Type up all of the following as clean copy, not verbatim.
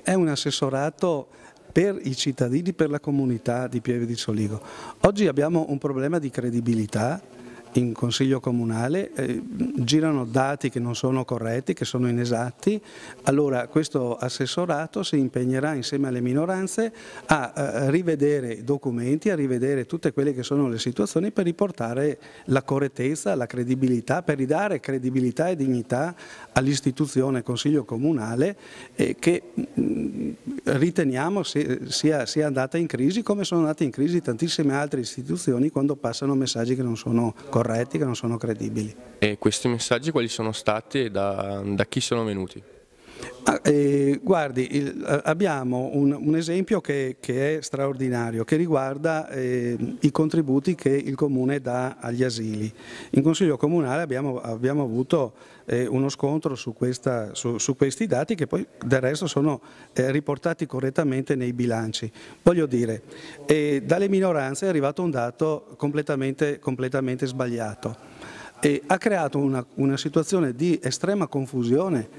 È un assessorato per i cittadini, per la comunità di Pieve di Soligo. Oggi abbiamo un problema di credibilità in Consiglio Comunale, girano dati che non sono corretti, che sono inesatti. Allora questo assessorato si impegnerà insieme alle minoranze a rivedere i documenti, a rivedere tutte quelle che sono le situazioni per riportare la correttezza, la credibilità, per ridare credibilità e dignità all'istituzione Consiglio Comunale che riteniamo sia andata in crisi, come sono andate in crisi tantissime altre istituzioni quando passano messaggi che non sono corretti, che non sono credibili. E questi messaggi quali sono stati e da chi sono venuti? Guardi, abbiamo un esempio che è straordinario, che riguarda i contributi che il Comune dà agli asili. In Consiglio Comunale abbiamo avuto uno scontro su questi dati che poi del resto sono riportati correttamente nei bilanci. Voglio dire, dalle minoranze è arrivato un dato completamente sbagliato. Ha creato una situazione di estrema confusione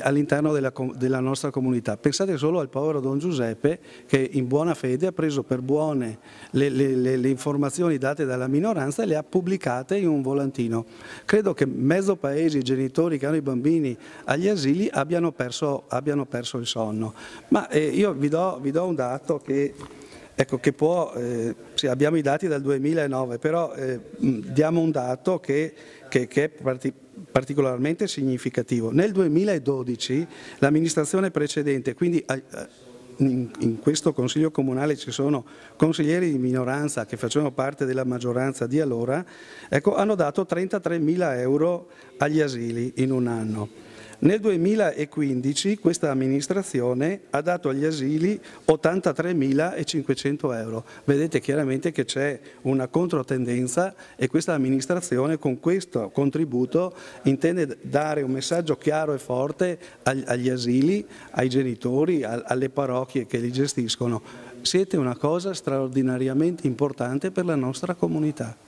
all'interno della nostra comunità. Pensate solo al povero Don Giuseppe che in buona fede ha preso per buone le informazioni date dalla minoranza e le ha pubblicate in un volantino. Credo che mezzo paese, i genitori che hanno i bambini agli asili abbiano perso il sonno. Ma io vi do un dato che... Ecco, che può, sì, abbiamo i dati dal 2009, però diamo un dato che è particolarmente significativo. Nel 2012 l'amministrazione precedente, quindi in questo Consiglio Comunale ci sono consiglieri di minoranza che facevano parte della maggioranza di allora, ecco, hanno dato 33.000 euro agli asili in un anno. Nel 2015 questa amministrazione ha dato agli asili 83.500 euro. Vedete chiaramente che c'è una controtendenza e questa amministrazione con questo contributo intende dare un messaggio chiaro e forte agli asili, ai genitori, alle parrocchie che li gestiscono. Siete una cosa straordinariamente importante per la nostra comunità.